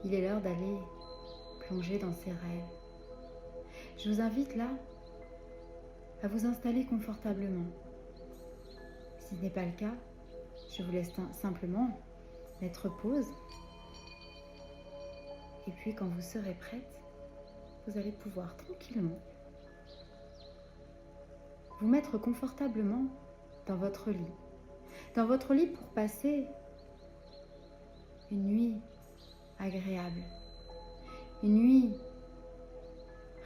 Il est l'heure d'aller plonger dans ses rêves. Je vous invite là à vous installer confortablement. Si ce n'est pas le cas, je vous laisse simplement mettre pause. Et puis quand vous serez prête, vous allez pouvoir tranquillement vous mettre confortablement dans votre lit. Dans votre lit pour passer une nuit agréable, une nuit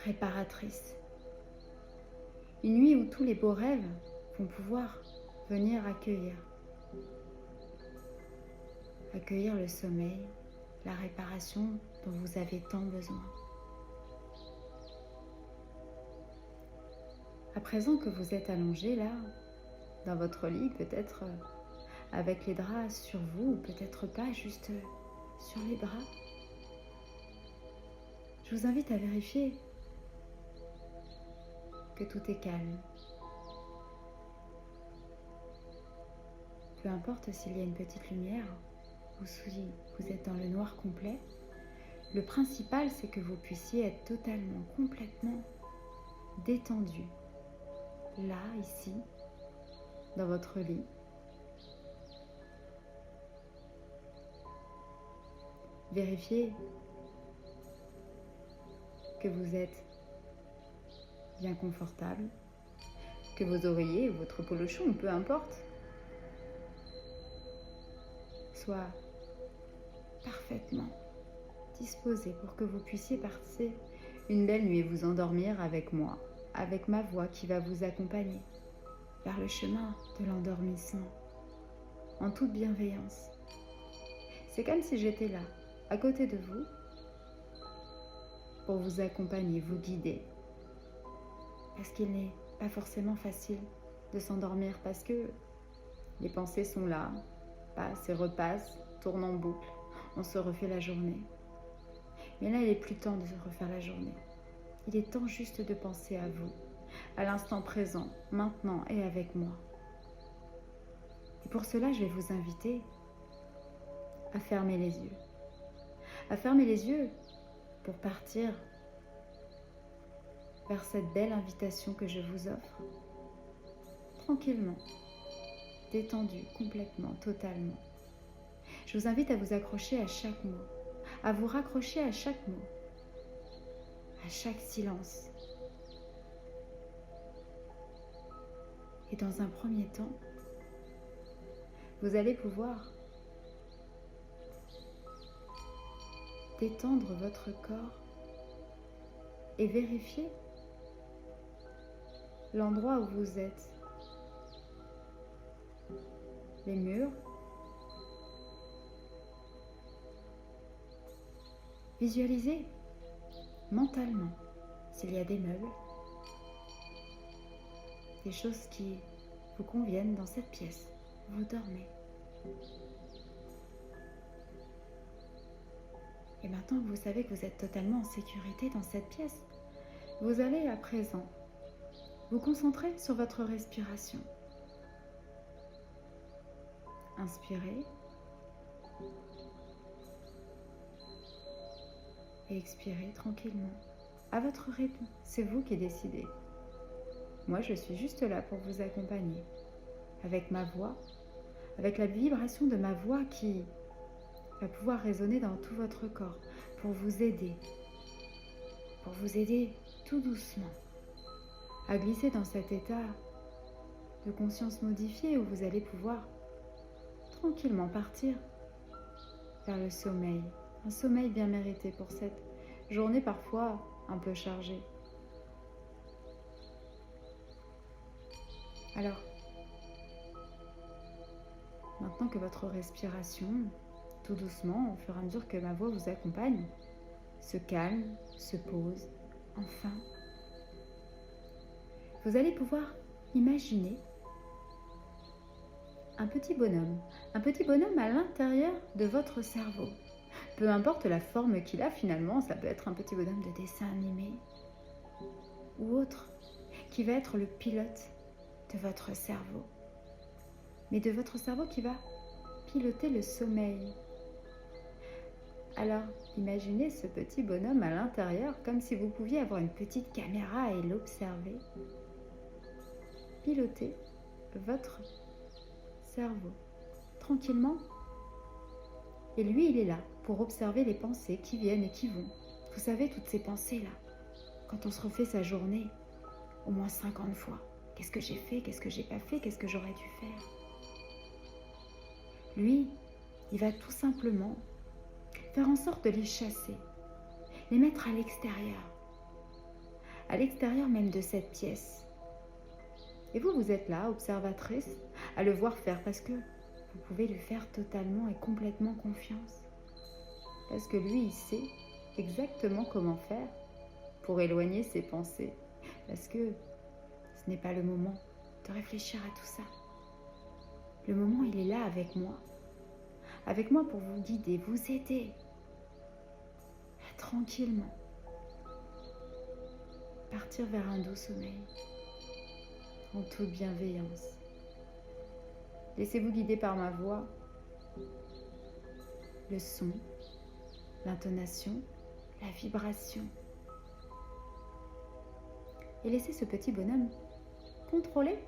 réparatrice, une nuit où tous les beaux rêves vont pouvoir venir accueillir le sommeil, la réparation dont vous avez tant besoin. À présent que vous êtes allongé là, dans votre lit, peut-être avec les draps sur vous, ou peut-être pas, juste sur les draps, je vous invite à vérifier que tout est calme. Peu importe s'il y a une petite lumière ou si vous êtes dans le noir complet, le principal c'est que vous puissiez être totalement, complètement détendu, là, ici, dans votre lit. Vérifiez que vous êtes bien confortable, que vos oreillers ou votre polochon, peu importe, soient parfaitement disposés pour que vous puissiez passer une belle nuit et vous endormir avec moi, avec ma voix qui va vous accompagner vers le chemin de l'endormissement, en toute bienveillance. C'est comme si j'étais là, à côté de vous, pour vous accompagner, vous guider. Parce qu'il n'est pas forcément facile de s'endormir, parce que les pensées sont là, passent et repassent, tournent en boucle, on se refait la journée. Mais là, il n'est plus temps de se refaire la journée. Il est temps juste de penser à vous, à l'instant présent, maintenant et avec moi. Et pour cela, je vais vous inviter à fermer les yeux. À fermer les yeux pour partir vers cette belle invitation que je vous offre. Tranquillement, détendu, complètement, totalement. Je vous invite à vous accrocher à chaque mot, à vous raccrocher à chaque mot, à chaque silence. Et dans un premier temps, vous allez pouvoir détendre votre corps et vérifier l'endroit où vous êtes. Les murs. Visualisez mentalement s'il y a des meubles, des choses qui vous conviennent dans cette pièce où vous dormez. Et maintenant que vous savez que vous êtes totalement en sécurité dans cette pièce, vous allez à présent vous concentrer sur votre respiration. Inspirez et expirez tranquillement, à votre rythme. C'est vous qui décidez. Moi, je suis juste là pour vous accompagner, avec ma voix, avec la vibration de ma voix qui va pouvoir résonner dans tout votre corps, pour vous aider tout doucement à glisser dans cet état de conscience modifiée où vous allez pouvoir tranquillement partir vers le sommeil. Un sommeil bien mérité pour cette journée parfois un peu chargée. Alors, maintenant que votre respiration, tout doucement, au fur et à mesure que ma voix vous accompagne, se calme, se pose, enfin, vous allez pouvoir imaginer un petit bonhomme à l'intérieur de votre cerveau. Peu importe la forme qu'il a finalement, ça peut être un petit bonhomme de dessin animé ou autre, qui va être le pilote de votre cerveau. Mais de votre cerveau qui va piloter le sommeil. Alors, imaginez ce petit bonhomme à l'intérieur comme si vous pouviez avoir une petite caméra et l'observer, piloter votre cerveau tranquillement. Et lui, il est là pour observer les pensées qui viennent et qui vont. Vous savez, toutes ces pensées-là, quand on se refait sa journée, au moins 50 fois. Qu'est-ce que j'ai fait? Qu'est-ce que j'ai pas fait? Qu'est-ce que j'aurais dû faire? Lui, il va tout simplement faire en sorte de les chasser, les mettre à l'extérieur même de cette pièce. Et vous, vous êtes là, observatrice, à le voir faire parce que vous pouvez lui faire totalement et complètement confiance. Parce que lui, il sait exactement comment faire pour éloigner ses pensées. Parce que ce n'est pas le moment de réfléchir à tout ça. Le moment, il est là avec moi. Avec moi pour vous guider, vous aider. Tranquillement. Partir vers un doux sommeil. En toute bienveillance. Laissez-vous guider par ma voix, le son, l'intonation, la vibration. Et laissez ce petit bonhomme contrôler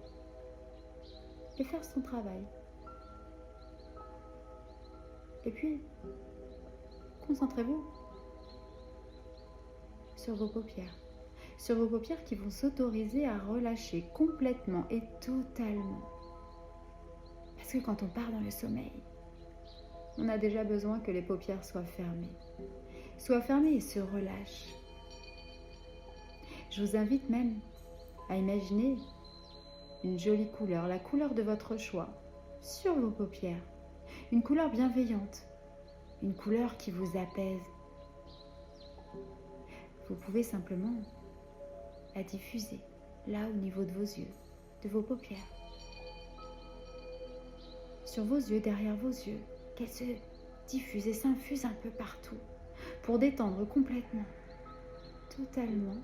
et faire son travail. Et puis, concentrez-vous sur vos paupières qui vont s'autoriser à relâcher complètement et totalement. Parce que quand on part dans le sommeil, on a déjà besoin que les paupières soient fermées et se relâchent. Je vous invite même à imaginer une jolie couleur, la couleur de votre choix, sur vos paupières. Une couleur bienveillante, une couleur qui vous apaise. Vous pouvez simplement la diffuser là au niveau de vos yeux, de vos paupières. Sur vos yeux, derrière vos yeux, qu'elle se diffuse et s'infuse un peu partout pour détendre complètement, totalement,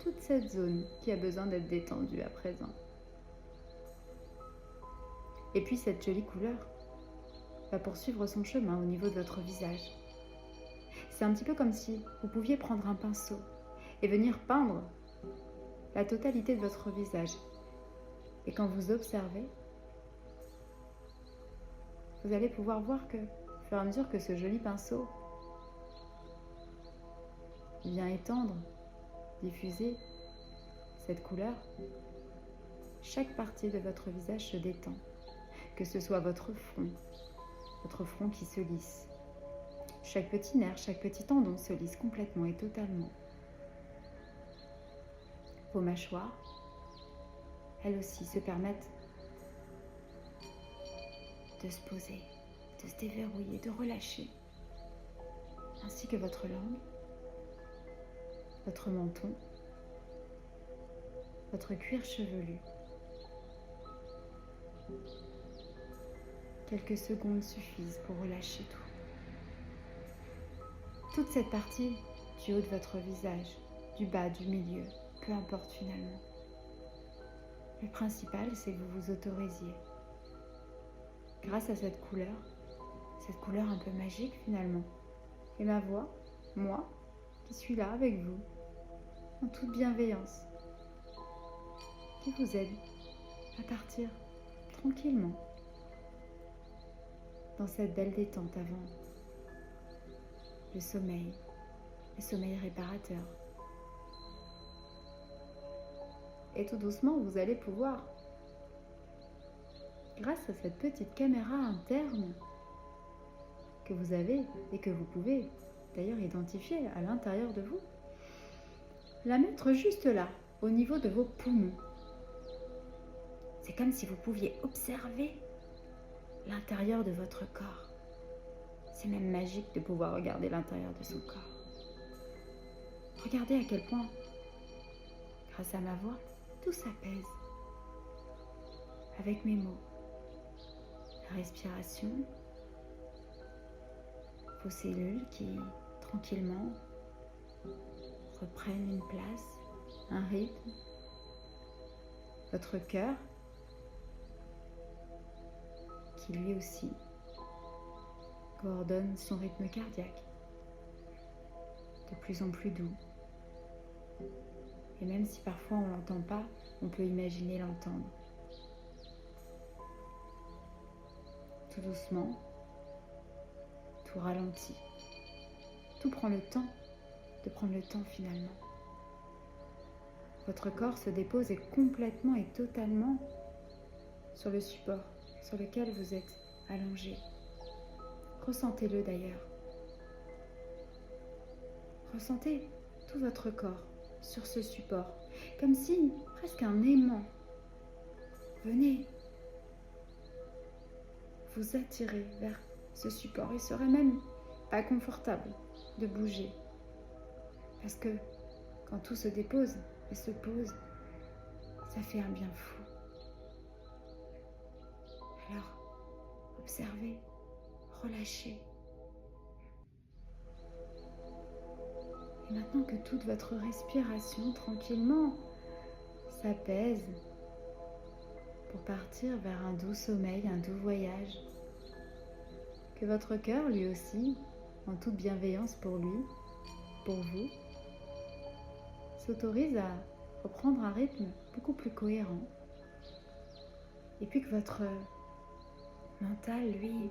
toute cette zone qui a besoin d'être détendue à présent. Et puis cette jolie couleur va poursuivre son chemin au niveau de votre visage. C'est un petit peu comme si vous pouviez prendre un pinceau et venir peindre la totalité de votre visage. Et quand vous observez, vous allez pouvoir voir que, au fur et à mesure que ce joli pinceau vient étendre, diffuser cette couleur, chaque partie de votre visage se détend. Que ce soit votre front qui se lisse. Chaque petit nerf, chaque petit tendon se lisse complètement et totalement. Vos mâchoires, elles aussi, se permettent de se poser, de se déverrouiller, de relâcher. Ainsi que votre langue, votre menton, votre cuir chevelu. Quelques secondes suffisent pour relâcher tout. Toute cette partie du haut de votre visage, du bas, du milieu, peu importe finalement. Le principal, c'est que vous vous autorisiez. Grâce à cette couleur un peu magique finalement, et ma voix, moi, qui suis là avec vous, en toute bienveillance, qui vous aide à partir tranquillement dans cette belle détente avant le sommeil réparateur. Et tout doucement, vous allez pouvoir, grâce à cette petite caméra interne que vous avez et que vous pouvez d'ailleurs identifier à l'intérieur de vous, la mettre juste là, au niveau de vos poumons. C'est comme si vous pouviez observer l'intérieur de votre corps. C'est même magique de pouvoir regarder l'intérieur de son corps. Regardez à quel point, grâce à ma voix, tout s'apaise. Avec mes mots, la respiration, vos cellules qui, tranquillement, reprennent une place, un rythme. Votre cœur, qui lui aussi coordonne son rythme cardiaque, de plus en plus doux. Et même si parfois on ne l'entend pas, on peut imaginer l'entendre. Tout doucement, tout ralentit. Tout prend le temps de prendre le temps finalement. Votre corps se dépose complètement et totalement sur le support sur lequel vous êtes allongé. Ressentez-le d'ailleurs. Ressentez tout votre corps sur ce support, comme si presque un aimant venait vous attirer vers ce support. Il serait même pas confortable de bouger, parce que quand tout se dépose et se pose, ça fait un bien fou. Alors, observez, relâchez. Et maintenant que toute votre respiration tranquillement s'apaise pour partir vers un doux sommeil, un doux voyage, que votre cœur lui aussi, en toute bienveillance pour lui, pour vous, s'autorise à reprendre un rythme beaucoup plus cohérent. Et puis que votre mental, lui,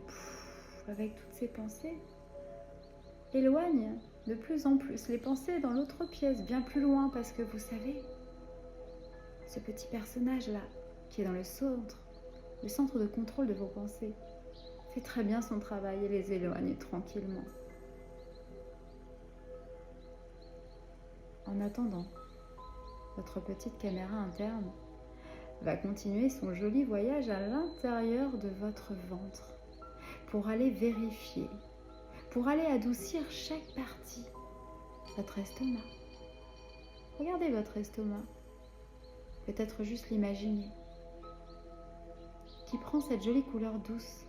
avec toutes ses pensées, éloigne de plus en plus les pensées dans l'autre pièce, bien plus loin, parce que vous savez, ce petit personnage-là, qui est dans le centre de contrôle de vos pensées, fait très bien son travail et les éloigne tranquillement. En attendant, votre petite caméra interne va continuer son joli voyage à l'intérieur de votre ventre pour aller vérifier, pour aller adoucir chaque partie. Votre estomac. Regardez votre estomac. Peut-être juste l'imaginer. Qui prend cette jolie couleur douce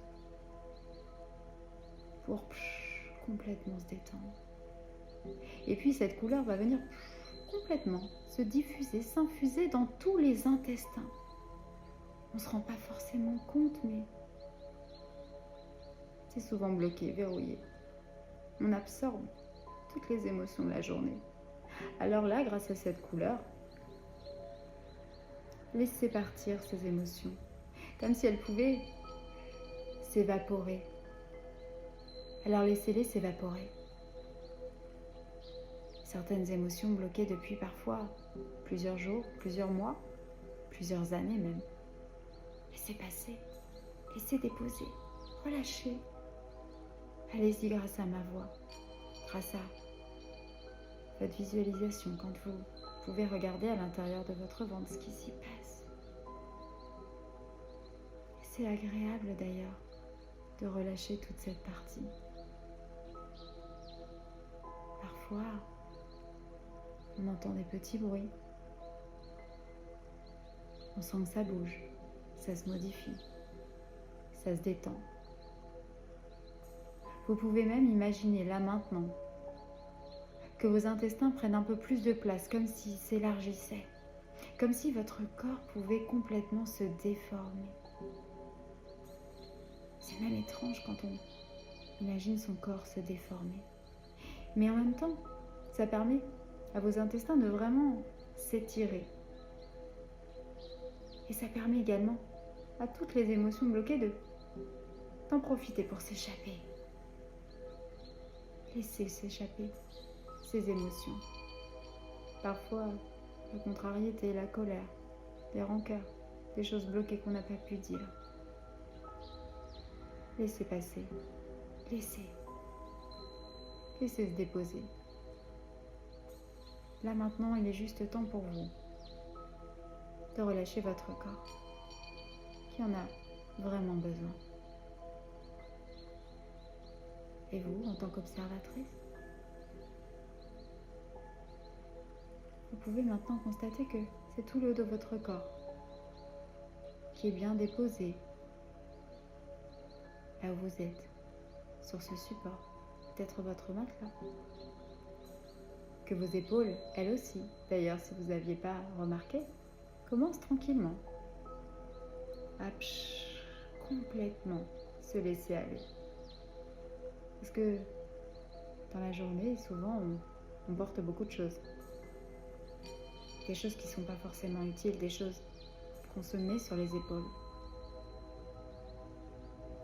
pour complètement se détendre. Et puis cette couleur va venir complètement se diffuser, s'infuser dans tous les intestins. On ne se rend pas forcément compte, mais c'est souvent bloqué, verrouillé. On absorbe toutes les émotions de la journée. Alors là, grâce à cette couleur, laissez partir ces émotions, comme si elles pouvaient s'évaporer. Alors laissez-les s'évaporer. Certaines émotions bloquées depuis parfois plusieurs jours, plusieurs mois, plusieurs années même. Laissez passer, laissez déposer, relâchez. Allez-y grâce à ma voix, grâce à votre visualisation, quand vous pouvez regarder à l'intérieur de votre ventre ce qui s'y passe. C'est agréable d'ailleurs de relâcher toute cette partie. Parfois, on entend des petits bruits. On sent que ça bouge, ça se modifie, ça se détend. Vous pouvez même imaginer là maintenant que vos intestins prennent un peu plus de place, comme s'ils s'élargissaient, comme si votre corps pouvait complètement se déformer. C'est même étrange quand on imagine son corps se déformer. Mais en même temps, ça permet à vos intestins de vraiment s'étirer. Et ça permet également à toutes les émotions bloquées d'en profiter pour s'échapper. Laissez s'échapper ces émotions. Parfois, la contrariété, la colère, des rancœurs, des choses bloquées qu'on n'a pas pu dire. Laissez passer. Laissez. Laissez se déposer. Là maintenant, il est juste temps pour vous de relâcher votre corps, qui en a vraiment besoin. Et vous, en tant qu'observatrice, vous pouvez maintenant constater que c'est tout le haut de votre corps qui est bien déposé là où vous êtes, sur ce support, peut-être votre matelas. Que vos épaules, elles aussi, d'ailleurs si vous n'aviez pas remarqué, commencent tranquillement à complètement se laisser aller. Parce que dans la journée, souvent, on porte beaucoup de choses. Des choses qui ne sont pas forcément utiles, des choses qu'on se met sur les épaules.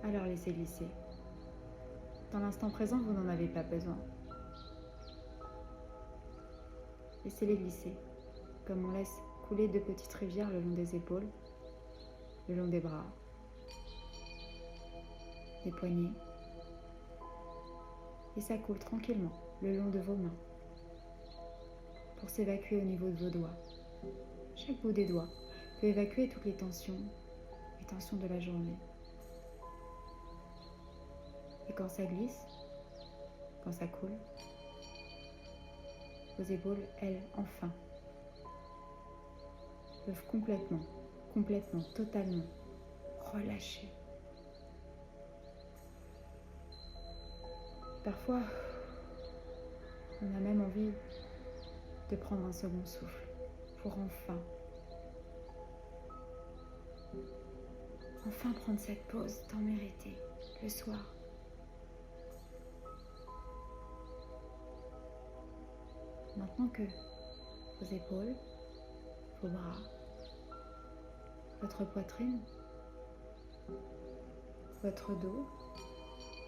Alors laissez glisser. Dans l'instant présent, vous n'en avez pas besoin. Laissez-les glisser, comme on laisse couler 2 petites rivières le long des épaules, le long des bras, des poignets. Et ça coule tranquillement le long de vos mains pour s'évacuer au niveau de vos doigts. Chaque bout des doigts peut évacuer toutes les tensions de la journée. Et quand ça glisse, quand ça coule, vos épaules, elles, enfin, peuvent complètement, totalement relâcher. Parfois, on a même envie de prendre un second souffle pour enfin prendre cette pause tant méritée le soir. Maintenant que vos épaules, vos bras, votre poitrine, votre dos,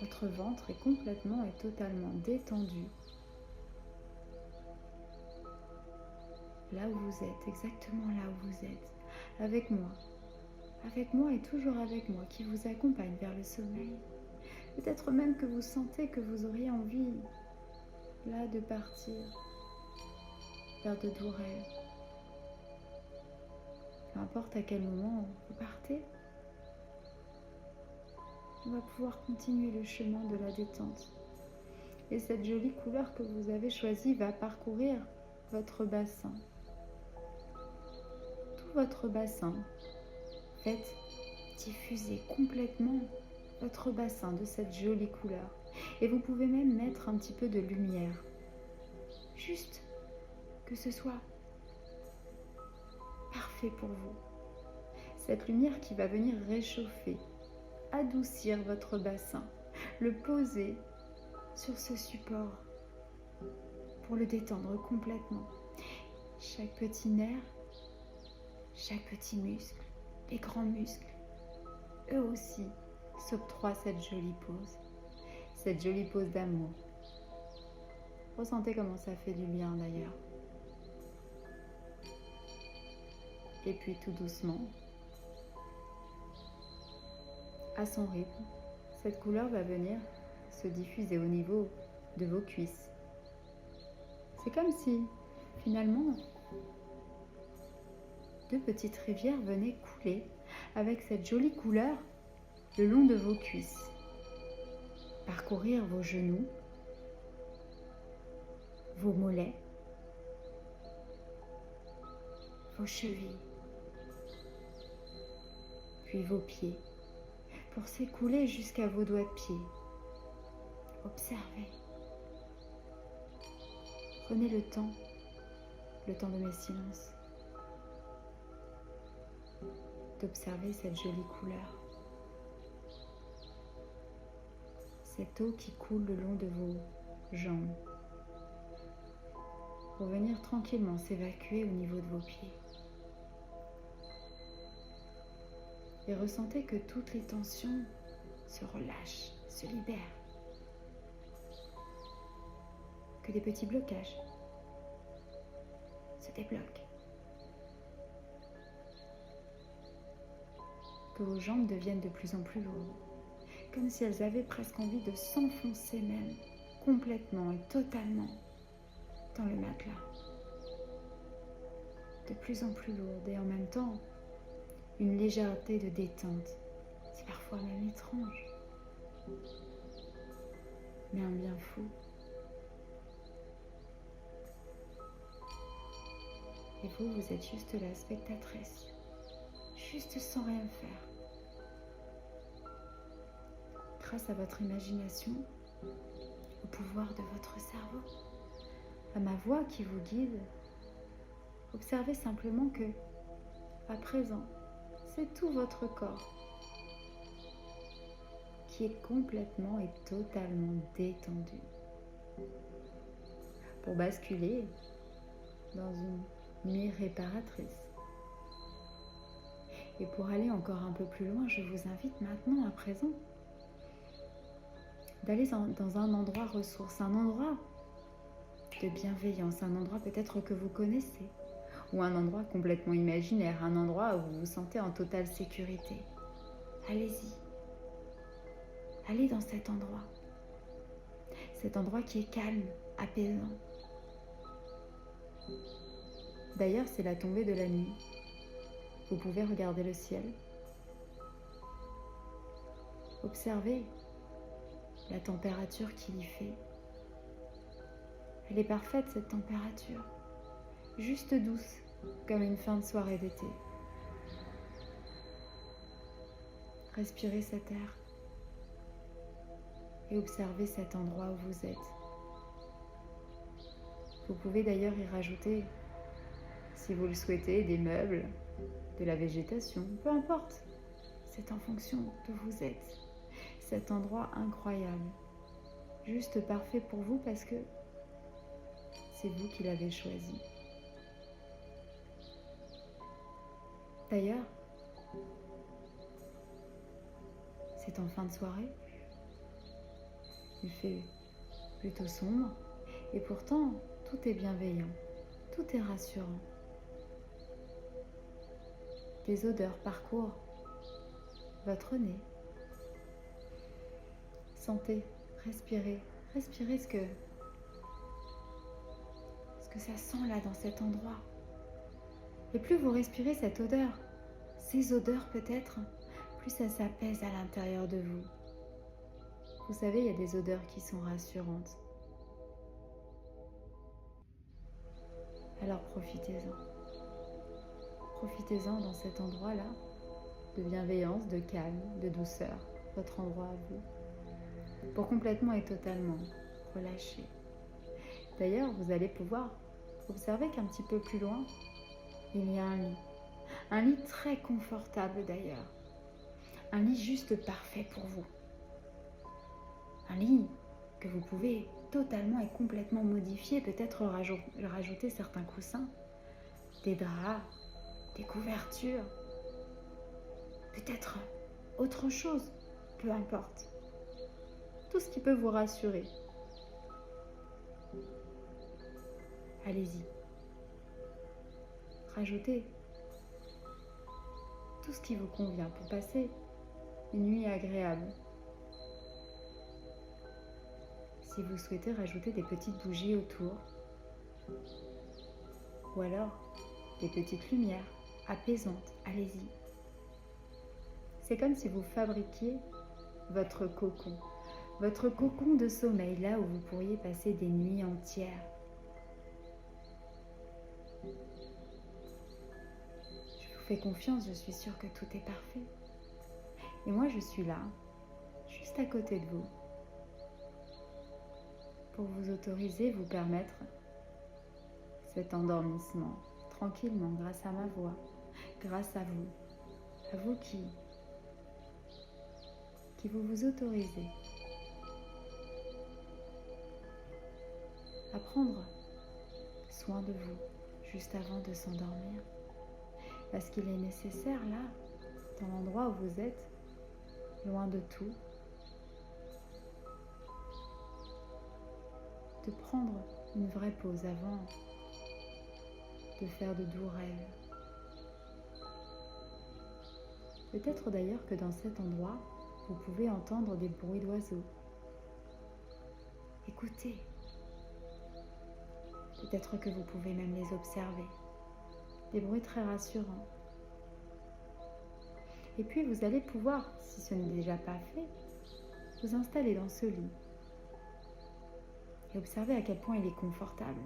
votre ventre est complètement et totalement détendu. Là où vous êtes, exactement là où vous êtes, avec moi et toujours avec moi, qui vous accompagne vers le sommeil. Peut-être même que vous sentez que vous auriez envie, là, de partir vers de doux rêves. Peu importe à quel moment vous partez, on va pouvoir continuer le chemin de la détente. Et cette jolie couleur que vous avez choisie va parcourir votre bassin. Tout votre bassin. Faites diffuser complètement votre bassin de cette jolie couleur. Et vous pouvez même mettre un petit peu de lumière. Juste que ce soit parfait pour vous. Cette lumière qui va venir réchauffer, adoucir votre bassin, le poser sur ce support pour le détendre complètement. Chaque petit nerf, chaque petit muscle, les grands muscles, eux aussi s'octroient cette jolie pause d'amour. Ressentez comment ça fait du bien d'ailleurs. Et puis tout doucement, à son rythme, cette couleur va venir se diffuser au niveau de vos cuisses. C'est comme si, finalement, 2 petites rivières venaient couler avec cette jolie couleur le long de vos cuisses, parcourir vos genoux, vos mollets, vos chevilles, puis vos pieds, pour s'écouler jusqu'à vos doigts de pied. Observez. Prenez le temps de mes silences, d'observer cette jolie couleur. Cette eau qui coule le long de vos jambes, pour venir tranquillement s'évacuer au niveau de vos pieds. Et ressentez que toutes les tensions se relâchent, se libèrent. Que des petits blocages se débloquent. Que vos jambes deviennent de plus en plus lourdes, comme si elles avaient presque envie de s'enfoncer même, complètement et totalement, dans le matelas. De plus en plus lourde et en même temps, une légèreté de détente. C'est parfois même étrange, mais un bien fou. Et vous êtes juste là, spectatrice, juste sans rien faire. Grâce à votre imagination, au pouvoir de votre cerveau, à ma voix qui vous guide, observez simplement que, à présent, c'est tout votre corps qui qui est complètement et totalement détendu. Pour basculer dans une nuit réparatrice. Et pour aller encore un peu plus loin, je vous invite maintenant, à présent, d'aller dans un endroit ressource, un endroit de bienveillance, un endroit peut-être que vous connaissez, ou un endroit complètement imaginaire, un endroit où vous vous sentez en totale sécurité. Allez-y. Allez dans cet endroit qui est calme, apaisant. D'ailleurs, c'est la tombée de la nuit. Vous pouvez regarder le ciel. Observez la température qu'il y fait. Elle est parfaite, cette température. Juste douce, comme une fin de soirée d'été. Respirez cet air et observez cet endroit où vous êtes. Vous pouvez d'ailleurs y rajouter, si vous le souhaitez, des meubles, de la végétation, peu importe. C'est en fonction de vous êtes. Cet endroit incroyable, juste parfait pour vous parce que c'est vous qui l'avez choisi. D'ailleurs, c'est en fin de soirée. Il fait plutôt sombre et pourtant tout est bienveillant, tout est rassurant. Des odeurs parcourent votre nez. Sentez, respirez ce que ça sent là dans cet endroit. Et plus vous respirez cette odeur, ces odeurs peut-être, plus ça s'apaise à l'intérieur de vous. Vous savez, il y a des odeurs qui sont rassurantes. Alors profitez-en. Profitez-en dans cet endroit-là, de bienveillance, de calme, de douceur, votre endroit à vous, pour complètement et totalement relâcher. D'ailleurs, vous allez pouvoir observer qu'un petit peu plus loin, il y a un lit très confortable d'ailleurs, un lit juste parfait pour vous. Un lit que vous pouvez totalement et complètement modifier, peut-être rajouter certains coussins, des draps, des couvertures, peut-être autre chose, peu importe. Tout ce qui peut vous rassurer. Allez-y. Rajoutez tout ce qui vous convient pour passer une nuit agréable. Si vous souhaitez rajouter des petites bougies autour, ou alors des petites lumières apaisantes, allez-y. C'est comme si vous fabriquiez votre cocon de sommeil, là où vous pourriez passer des nuits entières. Je vous fais confiance, je suis sûre que tout est parfait. Et moi, je suis là, juste à côté de vous, pour vous autoriser, vous permettre cet endormissement tranquillement grâce à ma voix, grâce à vous qui vous autorisez à prendre soin de vous juste avant de s'endormir. Parce qu'il est nécessaire là, dans l'endroit où vous êtes, loin de tout, de prendre une vraie pause avant de faire de doux rêves. Peut-être d'ailleurs que dans cet endroit, vous pouvez entendre des bruits d'oiseaux. Écoutez. Peut-être que vous pouvez même les observer. Des bruits très rassurants. Et puis vous allez pouvoir, si ce n'est déjà pas fait, vous installer dans ce lit. Et observez à quel point il est confortable.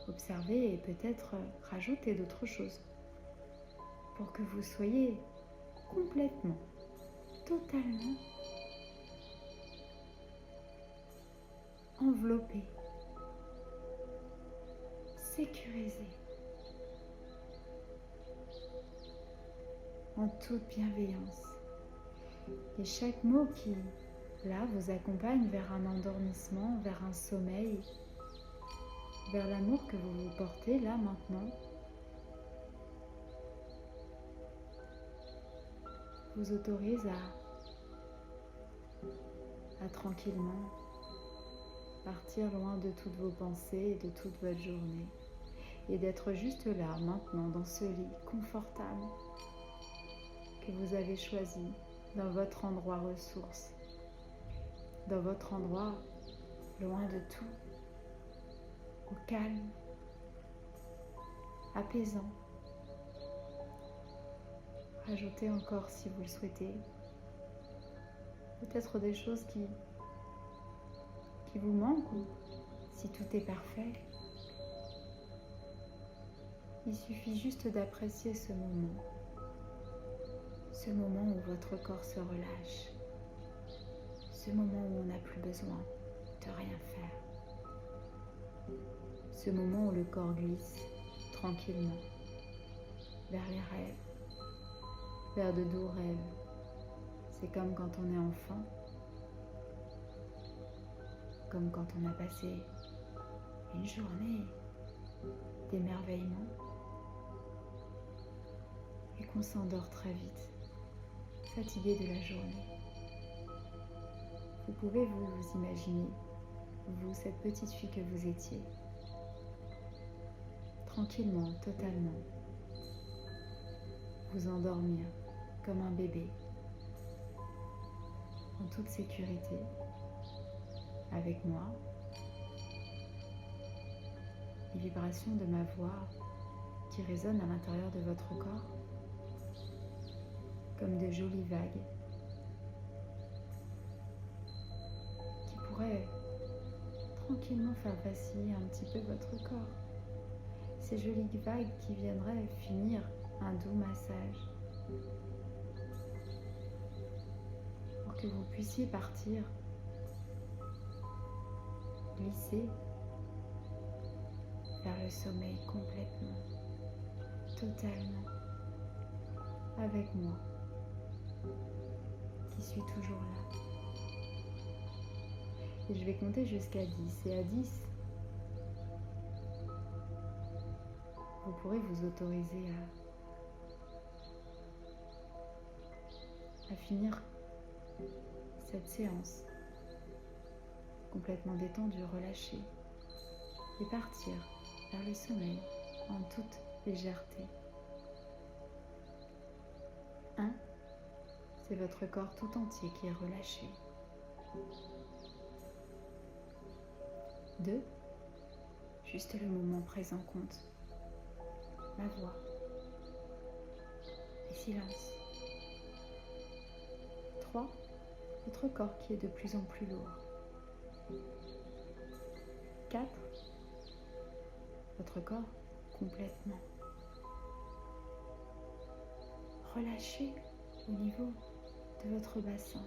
Observez et peut-être rajouter d'autres choses pour que vous soyez complètement, totalement enveloppé, sécurisé. en toute bienveillance. Et chaque mot qui, là, vous accompagne vers un endormissement, vers un sommeil, vers l'amour que vous vous portez là maintenant, vous autorise à tranquillement partir loin de toutes vos pensées et de toute votre journée et d'être juste là maintenant dans ce lit confortable que vous avez choisi dans votre endroit ressource, dans votre endroit loin de tout, au calme, apaisant. Rajoutez encore si vous le souhaitez, peut-être des choses qui vous manquent ou si tout est parfait. Il suffit juste d'apprécier ce moment où votre corps se relâche, ce moment où on n'a plus besoin de rien faire, ce moment où le corps glisse tranquillement vers les rêves, vers de doux rêves. C'est comme quand on est enfant, comme quand on a passé une journée d'émerveillement et qu'on s'endort très vite, fatigué de la journée. Vous pouvez vous imaginer, vous, cette petite fille que vous étiez, tranquillement, totalement, vous endormir comme un bébé, en toute sécurité, avec moi, les vibrations de ma voix qui résonnent à l'intérieur de votre corps, comme de jolies vagues qui pourraient tranquillement faire vaciller un petit peu votre corps. Ces jolies vagues qui viendraient finir un doux massage pour que vous puissiez partir, glisser vers le sommeil complètement, totalement, avec moi, qui suis toujours là. Et je vais compter jusqu'à 10. Et à 10, vous pourrez vous autoriser à finir cette séance complètement détendue, relâchée, et partir vers le sommeil en toute légèreté. 1, c'est votre corps tout entier qui est relâché. 2, juste le moment présent compte. Ma voix, les silences. 3, votre corps qui est de plus en plus lourd. 4, votre corps complètement relâché au niveau de votre bassin.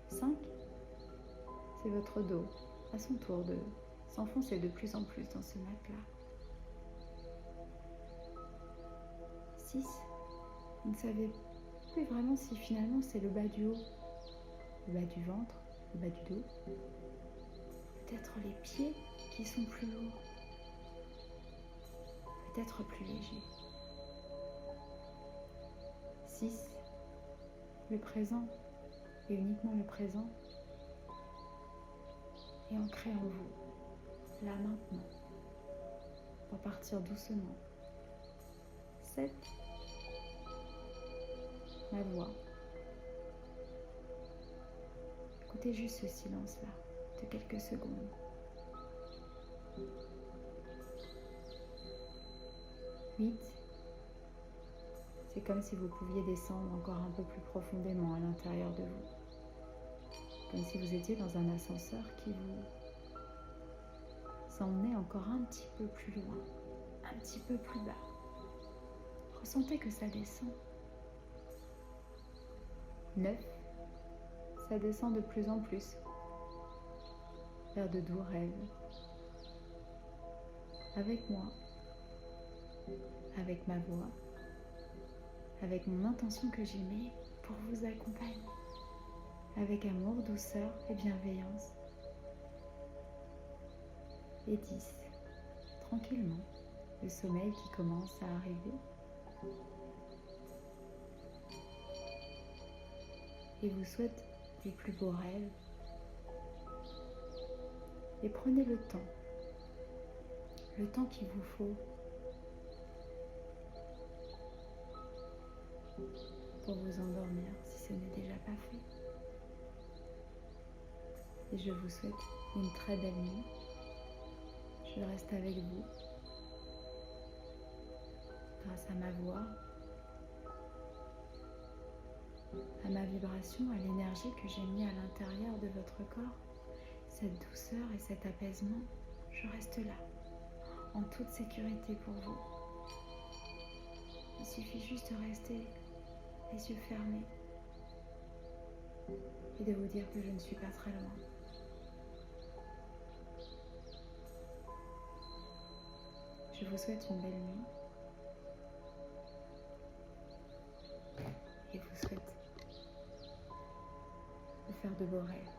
5, c'est votre dos à son tour de s'enfoncer de plus en plus dans ce matelas. 6, vous ne savez plus vraiment si finalement c'est le bas du haut, le bas du ventre, le bas du dos, peut-être les pieds qui sont plus lourds, peut-être plus légers. 6, le présent, et uniquement le présent, est ancré en vous, là maintenant, pour partir doucement. 7, ma voix. Écoutez juste ce silence-là, de quelques secondes. 8, c'est comme si vous pouviez descendre encore un peu plus profondément à l'intérieur de vous. Comme si vous étiez dans un ascenseur qui vous emmenait encore un petit peu plus loin, un petit peu plus bas. Ressentez que ça descend. 9, ça descend de plus en plus vers de doux rêves. Avec moi, avec ma voix, avec mon intention que j'y mets pour vous accompagner, avec amour, douceur et bienveillance. Et 10, tranquillement, le sommeil qui commence à arriver. Et vous souhaite les plus beaux rêves. Et prenez le temps qu'il vous faut pour vous endormir si ce n'est déjà pas fait. Et je vous souhaite une très belle nuit. Je reste avec vous grâce à ma voix, à ma vibration, à l'énergie que j'ai mis à l'intérieur de votre corps, cette douceur et cet apaisement. Je reste là, en toute sécurité pour vous. Il suffit juste de rester les yeux fermés et de vous dire que je ne suis pas très loin. Je vous souhaite une belle nuit et vous souhaite de faire de beaux rêves.